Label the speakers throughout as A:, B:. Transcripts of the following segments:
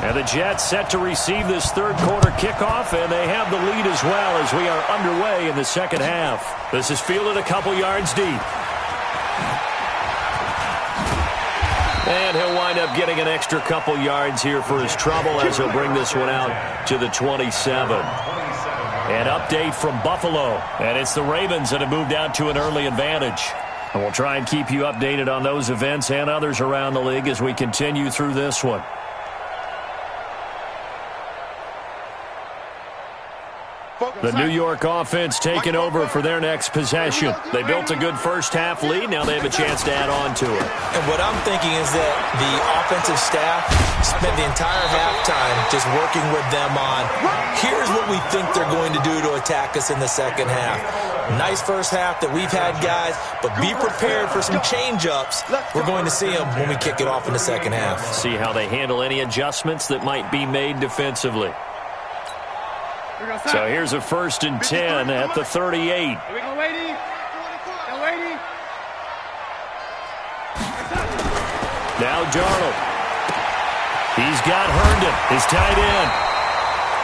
A: And the Jets set to receive this third quarter kickoff, and they have the lead as well as we are underway in the second half. This is fielded a couple yards deep. And he'll wind up getting an extra couple yards here for his trouble as he'll bring this one out to the 27. An update from Buffalo, and it's the Ravens that have moved out to an early advantage. And we'll try and keep you updated on those events and others around the league as we continue through this one. The New York offense taking over for their next possession. They built a good first-half lead. Now they have a chance to add on to it.
B: And what I'm thinking is that the offensive staff spent the entire halftime just working with them on, here's what we think they're going to do to attack us in the second half. Nice first half that we've had, guys, but be prepared for some change-ups. We're going to see them when we kick it off in the second half.
A: See how they handle any adjustments that might be made defensively. So here's a 1st and 10 at the 38.
C: Here we go, Wadey.
A: Now Darnold. He's got Herndon, his tight end.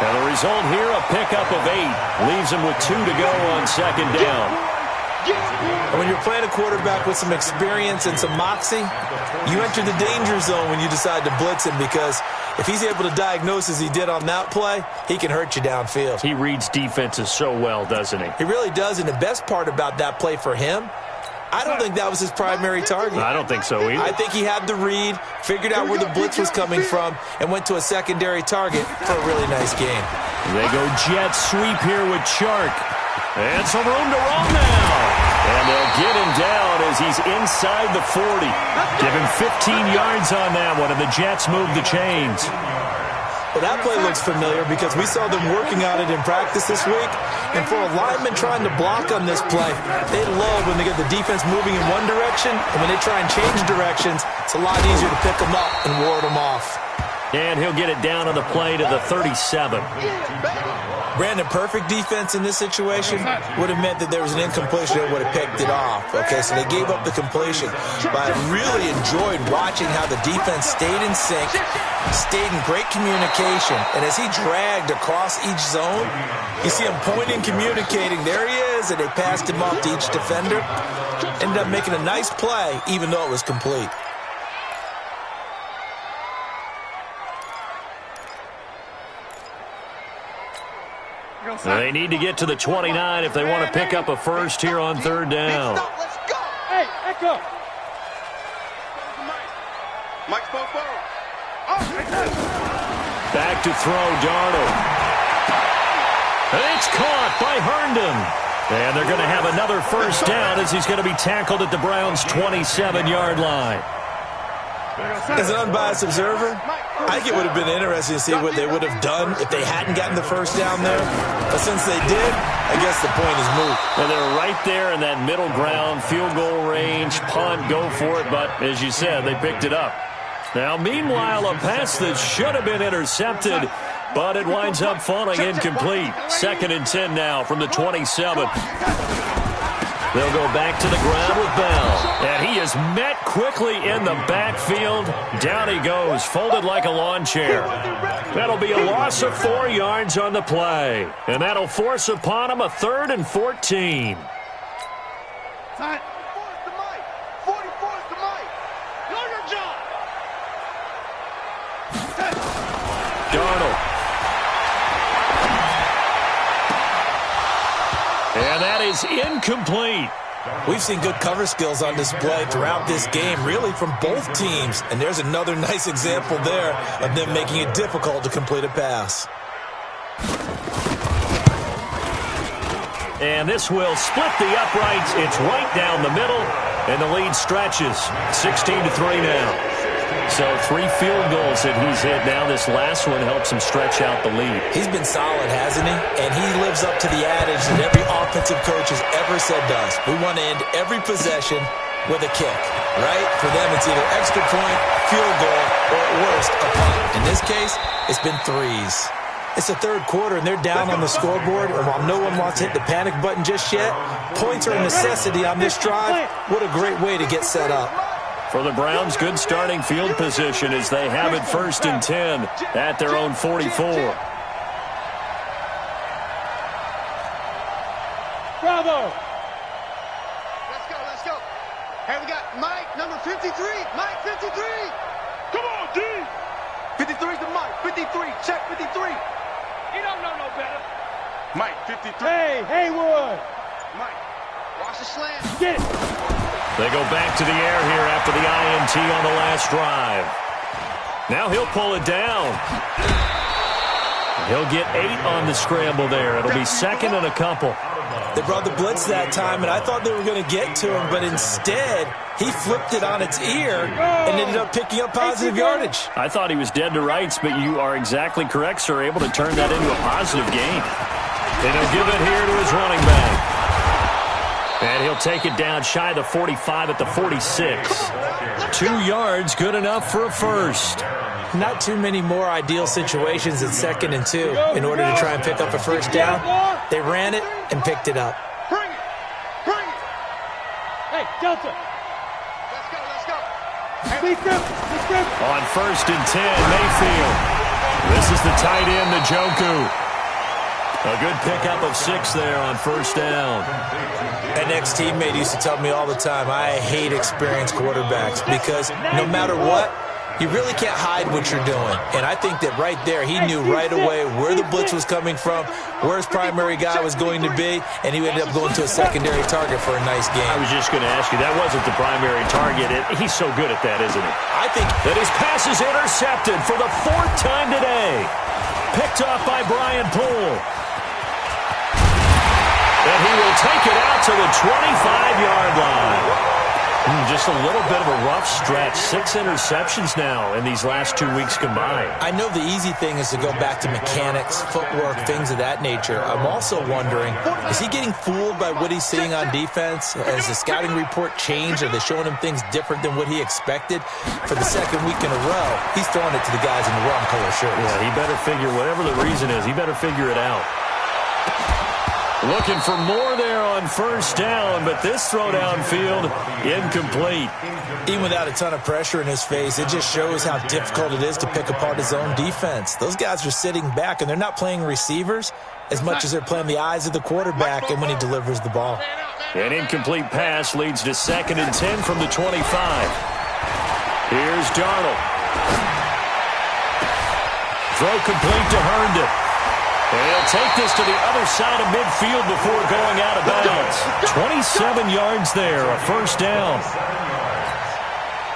A: And the result here, a pickup of 8. Leaves him with 2 to go on second down.
B: And when you're playing a quarterback with some experience and some moxie, you enter the danger zone when you decide to blitz him, because if he's able to diagnose as he did on that play, he can hurt you downfield.
A: He reads defenses so well, doesn't he?
B: He really does, and the best part about that play for him, I don't think that was his primary target.
A: I don't think so either.
B: I think he had the read, figured out where the blitz was coming from, and went to a secondary target for a really nice game.
A: They go jet sweep here with Chark. And some room to run now. And they'll get him down as he's inside the 40. Give him 15 yards on that one, and the Jets move the chains.
B: Well, that play looks familiar because we saw them working on it in practice this week. And for a lineman trying to block on this play, they love when they get the defense moving in one direction, and when they try and change directions, it's a lot easier to pick them up and ward them off.
A: And he'll get it down on the play to the 37.
B: Brandon, perfect defense in this situation would have meant that there was an incompletion that would have picked it off. Okay, so they gave up the completion. But I really enjoyed watching how the defense stayed in sync, stayed in great communication. And as he dragged across each zone, you see him pointing, communicating. There he is, and they passed him off to each defender. Ended up making a nice play, even though it was complete.
A: They need to get to the 29 if they want to pick up a first here on third down.
C: Let's go. Hey, echo.
A: Back to throw, Darnold. And it's caught by Herndon. And they're going to have another first down as he's going to be tackled at the Browns' 27-yard line.
B: As an unbiased observer, I think it would have been interesting to see what they would have done if they hadn't gotten the first down there. But since they did, I guess the point is moot.
A: Well, they're right there in that middle ground, field goal range, punt, go for it. But as you said, they picked it up. Now, meanwhile, a pass that should have been intercepted, but it winds up falling incomplete. 2nd and 10 now from the 27. They'll go back to the ground with Bell. And he is met quickly in the backfield. Down he goes, folded like a lawn chair. That'll be a loss of 4 yards on the play. And that'll force upon him a 3rd and 14. Darnold. And that is incomplete.
B: We've seen good cover skills on display throughout this game, really from both teams. And there's another nice example there of them making it difficult to complete a pass.
A: And this will split the uprights. It's right down the middle, and the lead stretches. 16-3 now. So 3 field goals that he's hit now. This last one helps him stretch out the lead.
B: He's been solid, hasn't he? And he lives up to the adage that every offensive coach has ever said to us. We want to end every possession with a kick, right? For them, it's either extra point, field goal, or at worst, a punt. In this case, it's been 3s. It's the third quarter, and they're down on the scoreboard. And while no one wants to hit the panic button just yet, points are a necessity on this drive. What a great way to get set up.
A: For the Browns, good starting field position as they have it 1st and 10 at their own 44.
C: Bravo!
D: Let's go. Hey, we got Mike, number 53. Mike, 53.
C: Come on, D!
D: 53's the Mike. 53, check 53.
C: You don't know no better.
D: Mike, 53.
C: Hey, Haywood!
D: Mike, watch the slam.
C: Get it!
A: They go back to the air here after the INT on the last drive. Now he'll pull it down. He'll get 8 on the scramble there. It'll be 2nd and a couple.
B: They brought the blitz that time, and I thought they were going to get to him, but instead he flipped it on its ear and ended up picking up positive yardage.
A: I thought he was dead to rights, but you are exactly correct, sir. Able to turn that into a positive gain. And he'll give it here to his running back. And he'll take it down shy of the 45 at the 46. 2 yards, good enough for a first.
B: Not too many more ideal situations in 2nd and 2 in order to try and pick up a first down. They ran it and picked it up.
D: Bring it.
C: Hey, Delta!
D: Let's go.
C: Speak up!
A: On 1st and 10, Mayfield. This is the tight end, Njoku. A good pickup of 6 there on 1st down.
B: An ex-teammate used to tell me all the time, I hate experienced quarterbacks because no matter what, you really can't hide what you're doing. And I think that right there, he knew right away where the blitz was coming from, where his primary guy was going to be, and he ended up going to a secondary target for a nice game.
A: I was just going to ask you, that wasn't the primary target. He's so good at that, isn't he?
B: I think
A: that his pass is intercepted for the 4th time today. Picked off by Brian Poole. And he will take it out to the 25-yard line. Just a little bit of a rough stretch. 6 interceptions now in these last 2 weeks combined.
B: I know the easy thing is to go back to mechanics, footwork, things of that nature. I'm also wondering, is he getting fooled by what he's seeing on defense? Has the scouting report changed? Are they showing him things different than what he expected? For the 2nd week in a row, he's throwing it to the guys in the wrong color shirts.
A: Yeah, he better figure, whatever the reason is, he better figure it out. Looking for more there on 1st down, but this throw downfield, incomplete.
B: Even without a ton of pressure in his face, it just shows how difficult it is to pick apart his own defense. Those guys are sitting back, and they're not playing receivers as much as they're playing the eyes of the quarterback and when he delivers the ball.
A: An incomplete pass leads to 2nd and 10 from the 25. Here's Darnold. Throw complete to Herndon. And he'll take this to the other side of midfield before going out of bounds. 27 yards there, a 1st down.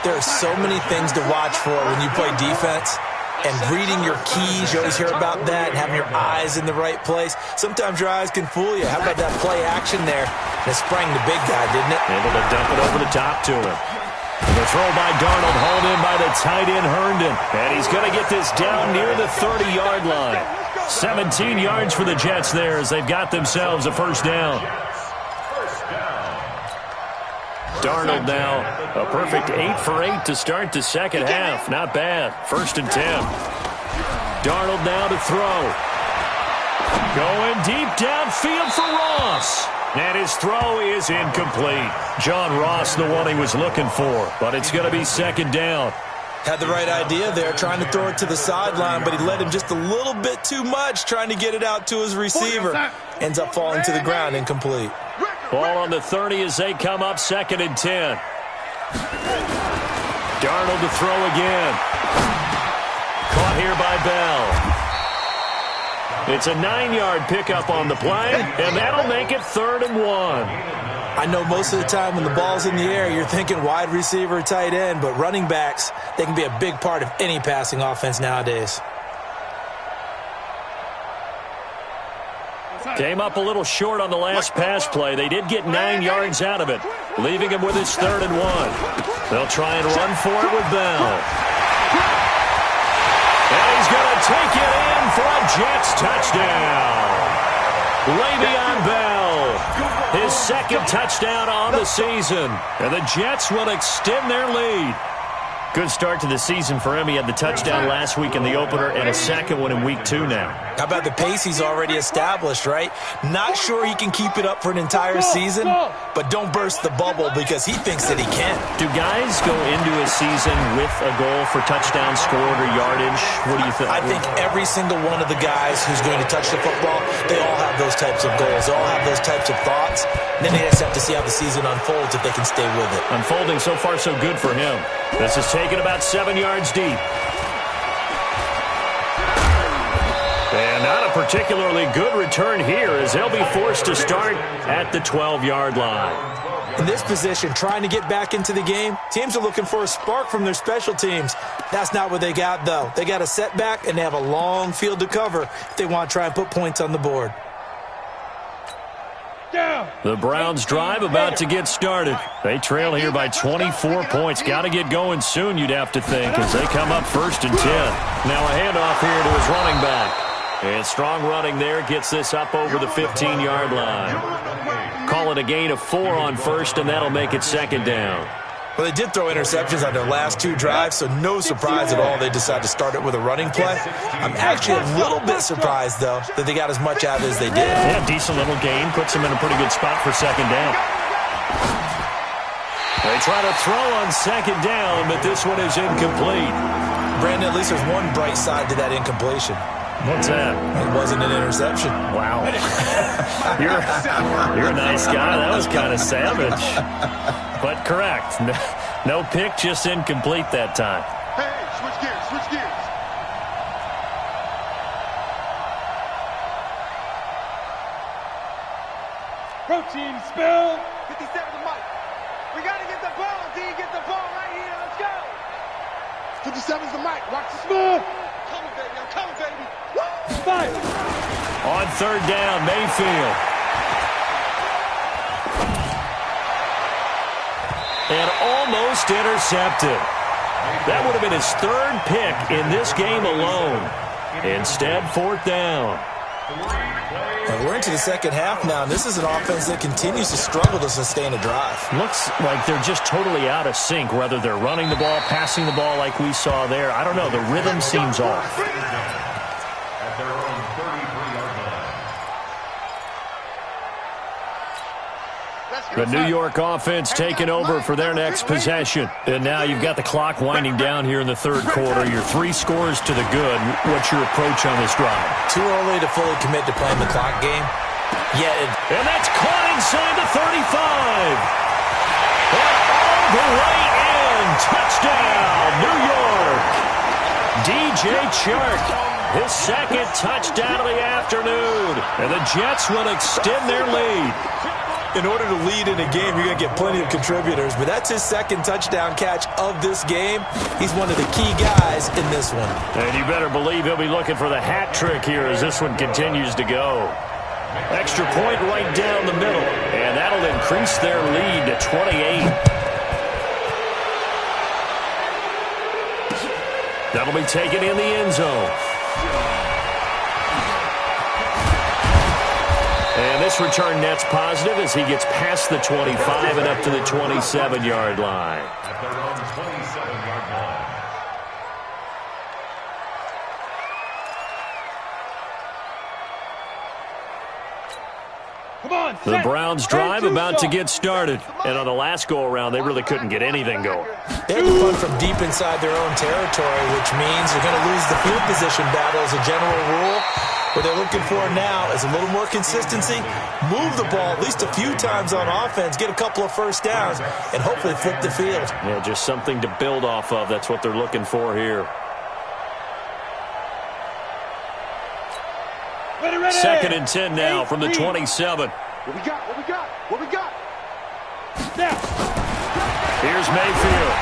B: There are so many things to watch for when you play defense. And reading your keys, you always hear about that, and having your eyes in the right place. Sometimes your eyes can fool you. How about that play action there? And it sprang the big guy, didn't it?
A: Able to dump it over the top to him. The throw by Darnold, hauled in by the tight end Herndon. And he's going to get this down near the 30-yard line. 17 yards for the Jets there as they've got themselves a 1st down. Darnold now a perfect 8 for 8 to start the 2nd half. Not bad. 1st and 10. Darnold now to throw. Going deep downfield for Ross. And his throw is incomplete. John Ross, the one he was looking for. But it's going to be 2nd down.
B: Had the right idea there, trying to throw it to the sideline, but he led him just a little bit too much, trying to get it out to his receiver. Ends up falling to the ground, incomplete.
A: Ball on the 30 as they come up 2nd and 10. Darnold to throw again. Caught here by Bell. It's a 9-yard pickup on the play, and that'll make it 3rd and 1.
B: I know most of the time when the ball's in the air, you're thinking wide receiver, tight end, but running backs, they can be a big part of any passing offense nowadays.
A: Came up a little short on the last pass play. They did get 9 yards out of it, leaving him with his 3rd and 1. They'll try and run for it with Bell. And he's going to take it in for a Jets touchdown. Le'Veon Bell, his 2nd touchdown on the season. And the Jets will extend their lead. Good start to the season for him. He had the touchdown last week in the opener and a second one in week 2 now.
B: How about the pace he's already established, right? Not sure he can keep it up for an entire season, but don't burst the bubble because he thinks that he can.
A: Do guys go into a season with a goal for touchdown scored or yardage? What do you think?
B: I think every single one of the guys who's going to touch the football, they all have those types of goals. They all have those types of thoughts. And then they just have to see how the season unfolds if they can stay with it.
A: Unfolding so far so good for him. This is taken about 7 yards deep. And not a particularly good return here as they'll be forced to start at the 12-yard line.
B: In this position, trying to get back into the game, teams are looking for a spark from their special teams. That's not what they got, though. They got a setback, and they have a long field to cover if they want to try and put points on the board.
A: The Browns drive about to get started. They trail here by 24 points. Got to get going soon, you'd have to think, as they come up 1st and 10. Now a handoff here to his running back. And strong running there gets this up over the 15-yard line. Call it a gain of 4 on 1st, and that'll make it 2nd down.
B: Well, they did throw interceptions on their last 2 drives, so no surprise at all they decided to start it with a running play. I'm actually a little bit surprised, though, that they got as much out as they did.
A: Yeah, decent little gain. Puts them in a pretty good spot for 2nd down. They try to throw on 2nd down, but this one is incomplete.
B: Brandon, at least there's one bright side to that incompletion.
A: What's that?
B: It wasn't an interception.
A: Wow. You're a nice guy. That was kind of savage. But correct. No pick, just incomplete that time.
C: Hey, switch gears, switch gears. Protein spill.
D: 57 to Mike. We got to get the ball, D. Get the ball right here. Let's go.
C: 57's the Mike. Watch the smooth.
D: Coming, baby. I'm coming, baby.
C: Fight.
A: On 3rd down, Mayfield. And almost intercepted. That would have been his 3rd pick in this game alone. Instead, 4th down.
B: Well, we're into the 2nd half now, and this is an offense that continues to struggle to sustain a drive.
A: Looks like they're just totally out of sync, whether they're running the ball, passing the ball like we saw there. I don't know. The rhythm seems off. The New York offense taking over for their next possession. And now you've got the clock winding down here in the 3rd quarter. You're 3 scores to the good. What's your approach on this drive?
B: Too early to fully commit to playing the clock game.
A: And that's caught inside the 35. And all the way in. Touchdown, New York. DJ Chark, his 2nd touchdown of the afternoon. And the Jets will extend their lead.
B: In order to lead in a game, you're going to get plenty of contributors, but that's his 2nd touchdown catch of this game. He's one of the key guys in this one.
A: And you better believe he'll be looking for the hat trick here as this one continues to go. Extra point right down the middle, and that'll increase their lead to 28. That'll be taken in the end zone. And this return net's positive as he gets past the 25 and up to the 27-yard line. The Browns drive about to get started. And on the last go-around, they really couldn't get anything going.
B: They had to punt from deep inside their own territory, which means they're going to lose the field position battle as a general rule. What they're looking for now is a little more consistency, move the ball at least a few times on offense, get a couple of 1st downs, and hopefully flip the field.
A: Yeah, just something to build off of. That's what they're looking for here. 2nd and 10 now from the 27.
C: What we got? What we got? What we got? Snap.
A: Here's Mayfield.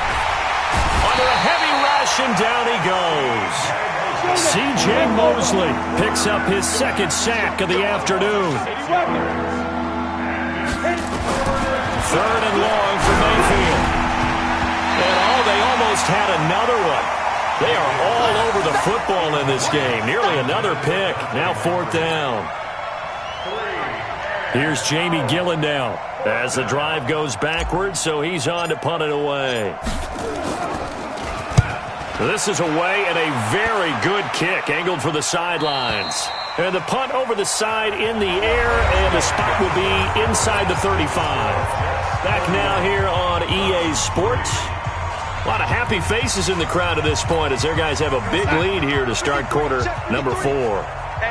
A: Under a heavy rush, and down he goes. C.J. Mosley picks up his 2nd sack of the afternoon. 3rd and long for Mayfield. And they almost had another one. They are all over the football in this game. Nearly another pick. Now 4th down. Here's Jamie Gillen now as the drive goes backwards, so he's on to punt it away. This is away and a very good kick, angled for the sidelines. And the punt over the side in the air, and the spot will be inside the 35. Back now here on EA Sports. A lot of happy faces in the crowd at this point as their guys have a big lead here to start quarter number 4.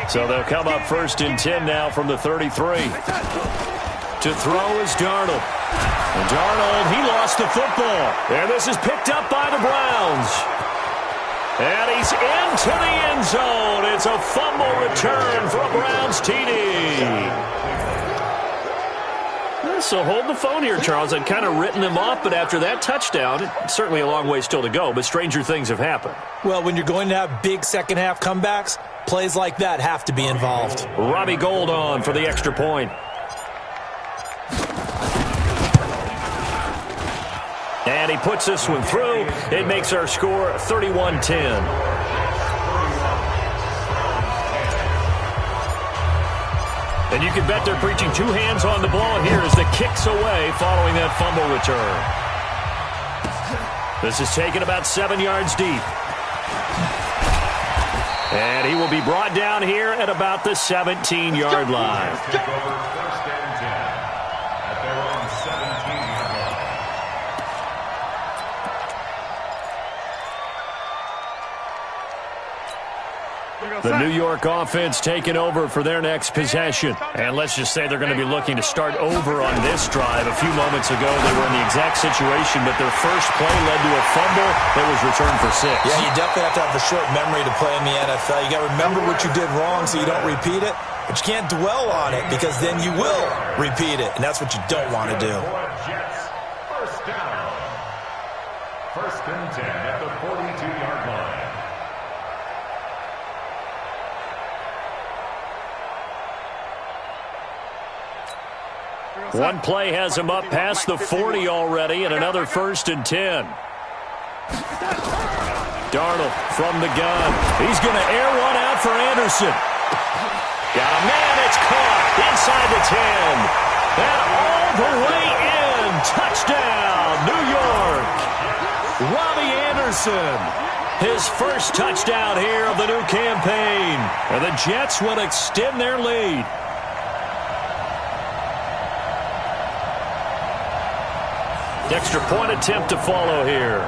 A: So they'll come up first and 10 now from the 33. To throw is Darnold. And Darnold, he lost the football. And this is picked up by the Browns. And he's into the end zone. It's a fumble return for a Browns TD. So hold the phone here, Charles. I'd kind of written them off, but after that touchdown, it's certainly a long way still to go, but stranger things have happened.
B: Well, when you're going to have big second-half comebacks, plays like that have to be involved.
A: Robbie Gould on for the extra point. And he puts this one through. It makes our score 31-10. And you can bet they're preaching 2 hands on the ball here as the kick's away following that fumble return. This is taken about 7 yards deep. And he will be brought down here at about the 17-yard line. The New York offense taking over for their next possession. And let's just say they're going to be looking to start over on this drive. A few moments ago, they were in the exact situation, but their first play led to a fumble that was returned for 6.
B: Yeah, you definitely have to have a short memory to play in the NFL. You got to remember what you did wrong so you don't repeat it, but you can't dwell on it because then you will repeat it, and that's what you don't want to do.
E: First down. First and 10 at the 42-yard line.
A: One play has him up past the 40 already, and another first and 10. Darnold from the gun. He's going to air one out for Anderson. Got a man, it's caught inside the 10. And all the way in. Touchdown, New York. Robbie Anderson. His first touchdown here of the new campaign. And the Jets will extend their lead. Extra point attempt to follow here.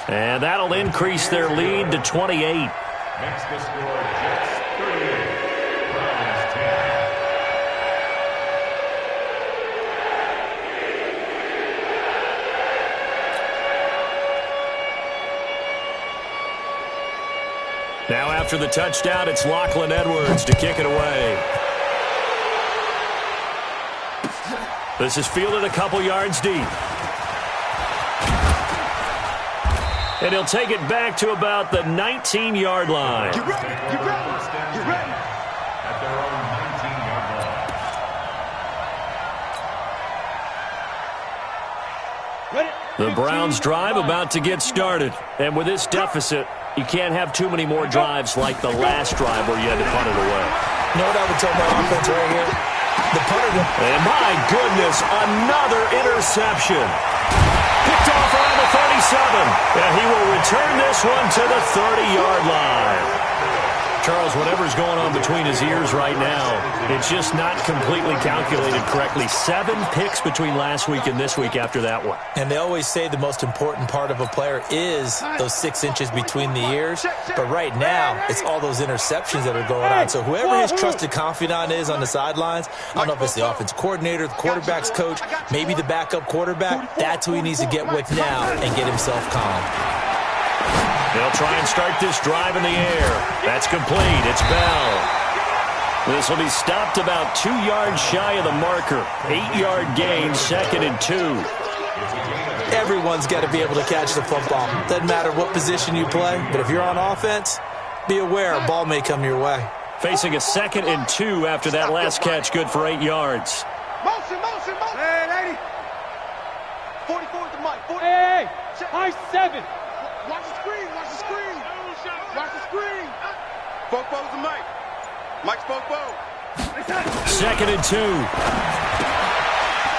A: And that'll increase their lead to 28.
E: Makes the score Jets 38, Browns 10.
A: Now after the touchdown, it's Lachlan Edwards to kick it away. This is fielded a couple yards deep. And he'll take it back to about the 19-yard line.
C: Get ready, get ready, get ready.
E: At their own 19-yard line.
A: The Browns drive about to get started. And with this deficit, you can't have too many more drives like the last drive where you had to punt it away.
B: You know what I would tell my offense right here? The punter.
A: And my goodness, another interception. Picked off around the 37. And he will return this one to the 30-yard line. Charles, whatever's going on between his ears right now, it's just not completely calculated correctly. 7 picks between last week and this week after that one.
B: And they always say the most important part of a player is those 6 inches between the ears. But right now, it's all those interceptions that are going on. So whoever his trusted confidant is on the sidelines, I don't know if it's the offensive coordinator, the quarterback's coach, maybe the backup quarterback, that's who he needs to get with now and get himself calm.
A: They'll try and start this drive in the air. That's complete. It's Bell. This will be stopped about 2 yards shy of the marker. 8-yard gain, 2nd and 2.
B: Everyone's got to be able to catch the football. Doesn't matter what position you play, but if you're on offense, be aware a ball may come your way.
A: Facing a 2nd and 2 after that last catch, good for 8 yards.
C: Motion, motion, motion. Hey, lady. 44 at the mic. 40.
D: Hey, high 7.
C: Watch the screen, watch the screen. Watch the screen. Fopo's the mic. Mike's Fopo.
A: 2nd and 2.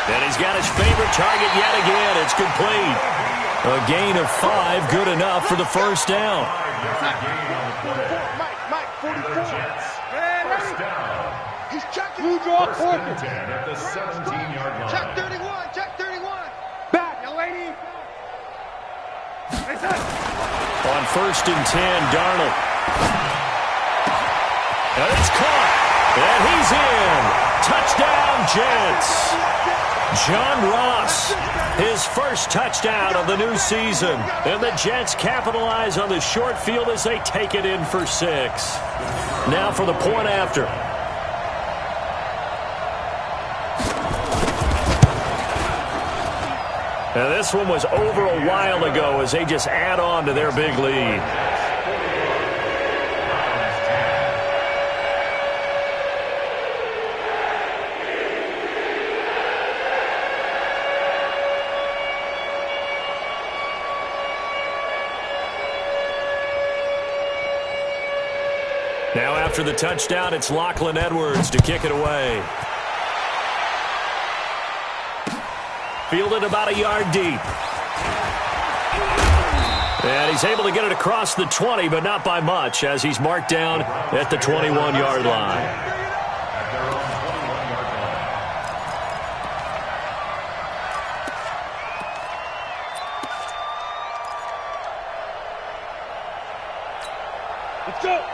A: And he's got his favorite target yet again. It's complete. A gain of 5, good enough for the first down.
C: Mike, 44.
E: First down.
C: He's checking.
E: First and 10 at the 17-yard line.
D: Check 31. Check 31.
C: Back, young lady.
A: On first and 10, Darnold. And it's caught. And he's in. Touchdown, Jets. John Ross, his first touchdown of the new season. And the Jets capitalize on the short field as they take it in for 6. Now for the point after. And this one was over a while ago as they just add on to their big lead. Now after the touchdown, it's Lachlan Edwards to kick it away. Fielded about a yard deep. And he's able to get it across the 20, but not by much, as he's marked down at the 21-yard line.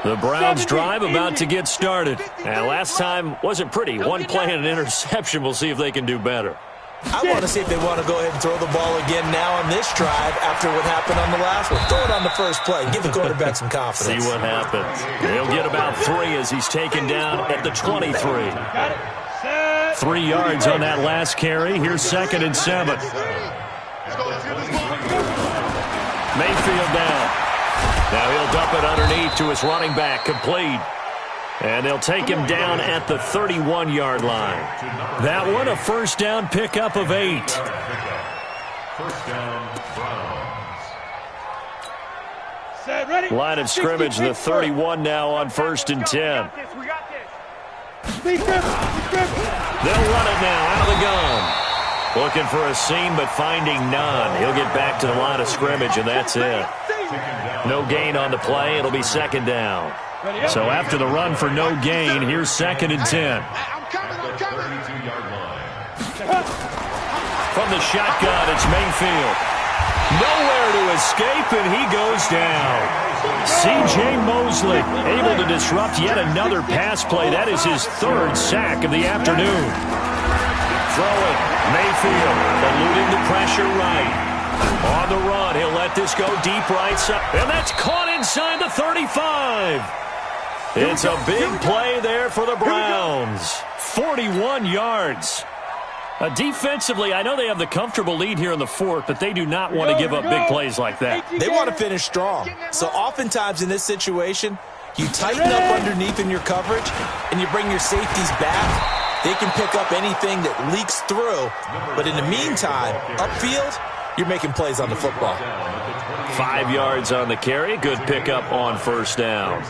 A: The Browns drive about to get started. And last time wasn't pretty. One play and an interception. We'll see if they can do better.
B: I want to see if they want to go ahead and throw the ball again now on this drive after what happened on the last one. Throw it on the first play. Give the quarterback some confidence.
A: See what happens. He'll get about 3 as he's taken down at the 23. 3 yards on that last carry. Here's 2nd and 7. Mayfield down. Now he'll dump it underneath to his running back. Complete. And they'll take him down at the 31-yard line. That one, a first down pickup of 8.
E: First down, Browns.
A: Line of scrimmage, the 31 now on first and 10. They'll run it now out of the gun. Looking for a seam, but finding none. He'll get back to the line of scrimmage, and that's it. No gain on the play. It'll be 2nd down. So after the run for no gain, here's 2nd and 10. From the shotgun, it's Mayfield. Nowhere to escape, and he goes down. C.J. Mosley able to disrupt yet another pass play. That is his 3rd sack of the afternoon. Throwing, Mayfield eluding the pressure right. On the run, he'll let this go deep right side. And that's caught inside the 35. It's a big play there for the Browns. 41 yards. Defensively, I know they have the comfortable lead here in the 4th, but they do not want to give up big plays like that.
B: They want to finish strong. So oftentimes in this situation, you tighten up underneath in your coverage, and you bring your safeties back. They can pick up anything that leaks through. But in the meantime, upfield, you're making plays on the football.
A: 5 yards on the carry. Good pickup on first down.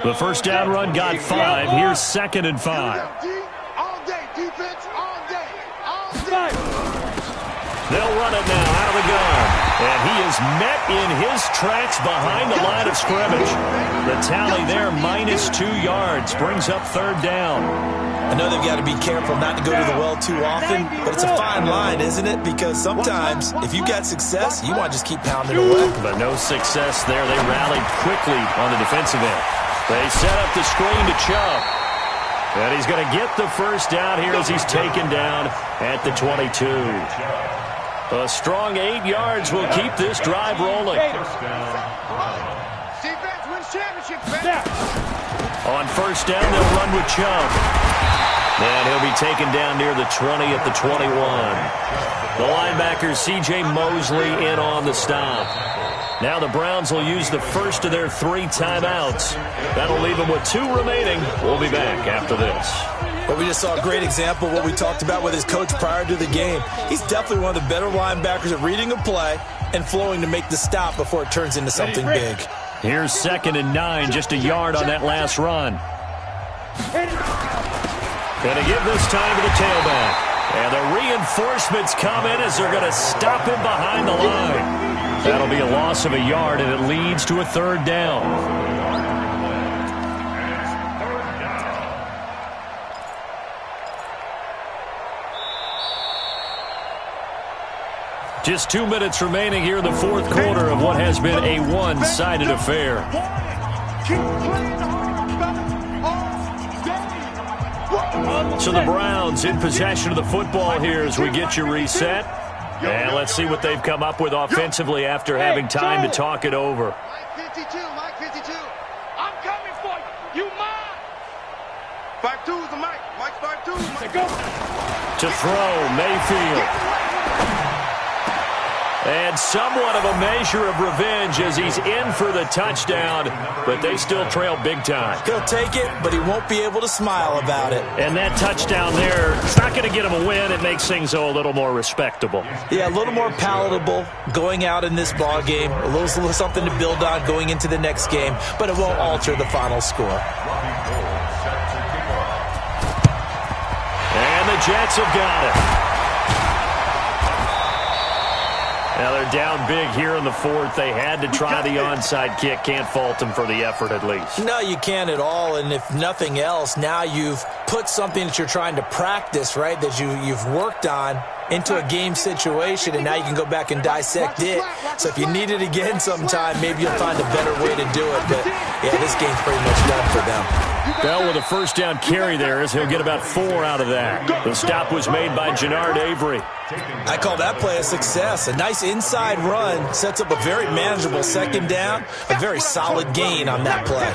A: The first down run got 5. Here's 2nd and 5.
C: All day, defense, all day, all day.
A: They'll run it now out of the gun. And he is met in his tracks behind the line of scrimmage. The tally there, -2 yards. Brings up 3rd down.
B: I know they've got to be careful not to go to the well too often, but it's a fine line, isn't it? Because sometimes, if you got success, you want to just keep pounding away.
A: But no success there. They rallied quickly on the defensive end. They set up the screen to Chubb. And he's going to get the first down here as he's taken down at the 22. A strong 8 yards will keep this drive rolling.
D: Defense wins championships, man.
A: On first down, they'll run with Chubb. And he'll be taken down near the 20 at the 21. The linebacker, C.J. Mosley, in on the stop. Now the Browns will use the first of their 3 timeouts. That'll leave them with 2 remaining. We'll be back after this.
B: But we just saw a great example of what we talked about with his coach prior to the game. He's definitely one of the better linebackers at reading a play and flowing to make the stop before it turns into something big.
A: Here's 2nd and 9, just a yard on that last run. Going to give this time to the tailback. And the reinforcements come in as they're going to stop him behind the line. That'll be a loss of a yard, and it leads to a third down. Just 2 minutes remaining here in the fourth quarter of what has been a one-sided affair. So the Browns in possession of the football here as we get you reset. And let's see what they've come up with offensively after having time to talk it over.
D: Mike 52, Mike 52. I'm coming for you. You mine.
C: 5-2 is the Mike. Mike's 5-2. Mike.
D: Go.
A: To throw, Mayfield. And somewhat of a measure of revenge as he's in for the touchdown, but they still trail big time.
B: He'll take it, but he won't be able to smile about it.
A: And that touchdown there, it's not going to get him a win. It makes things a little more respectable.
B: Yeah, a little more palatable going out in this ball game. A little something to build on going into the next game, but it won't alter the final score.
A: And the Jets have got it. Now they're down big here in the fourth. They had to try the onside kick. Can't fault them for the effort at least.
B: No, you can't at all. And if nothing else, now you've put something that you're trying to practice, right, that you've worked on into a game situation, and now you can go back and dissect it. So if you need it again sometime, maybe you'll find a better way to do it. But, yeah, this game's pretty much done for them.
A: Bell with a first down carry there as he'll get about 4 out of that. The stop was made by Jannard Avery.
B: I call that play a success. A nice inside run sets up a very manageable second down, a very solid gain on that play.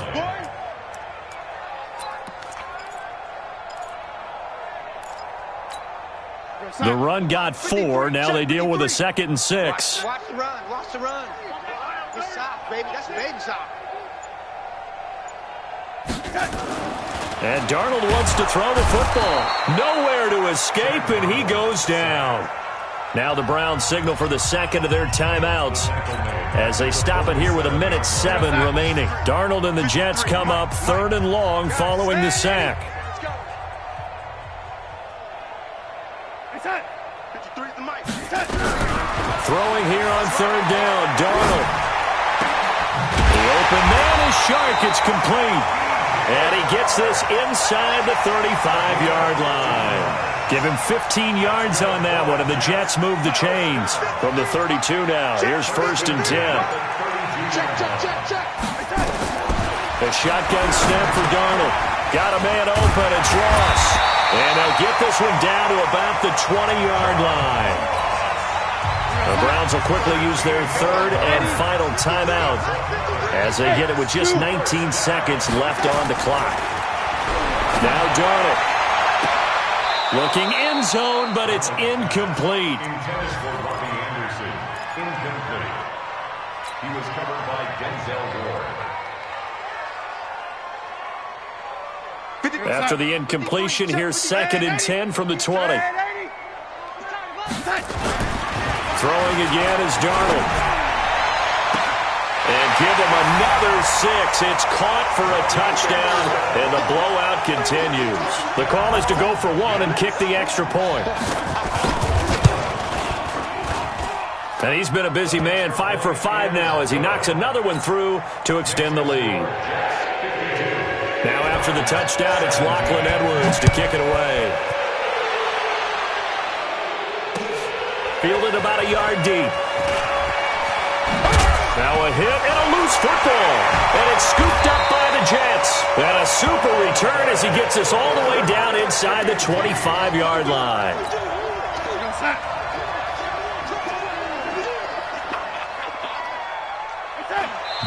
A: The run got 4. Now they deal with a 2nd and 6.
D: Watch the run. Watch the run. Good stop, baby. That's a baby stop.
A: And Darnold wants to throw the football. Nowhere to escape, and he goes down. Now the Browns signal for the second of their timeouts as they stop it here with 1:07 remaining. Darnold and the Jets come up 3rd and long following the sack. Throwing here on 3rd down, Darnold. The open man is Shark. It's complete. And he gets this inside the 35-yard line. Give him 15 yards on that one, and the Jets move the chains from the 32 now. Here's 1st and 10. A shotgun snap for Darnold. Got a man open. It's Ross. And they'll get this one down to about the 20-yard line. The Browns will quickly use their 3rd and final timeout as they get it with just 19 seconds left on the clock. Now Darnold looking end zone, but it's incomplete.
E: He was covered by Denzel Ward.
A: After the incompletion, here's 2nd and 10 from the 20. Throwing again is Darnold. And give him another 6. It's caught for a touchdown, and the blowout continues. The call is to go for 1 and kick the extra point. And he's been a busy man, 5 for 5 now as he knocks another one through to extend the lead. Now after the touchdown, it's Lachlan Edwards to kick it away. Fielded about a yard deep. Now a hit and a loose football. And it's scooped up by the Jets. And a super return as he gets us all the way down inside the 25-yard line.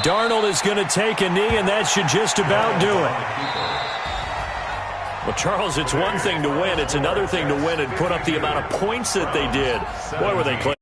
A: Darnold is going to take a knee, and that should just about do it. Well, Charles, it's one thing to win. It's another thing to win and put up the amount of points that they did. Boy, were they close.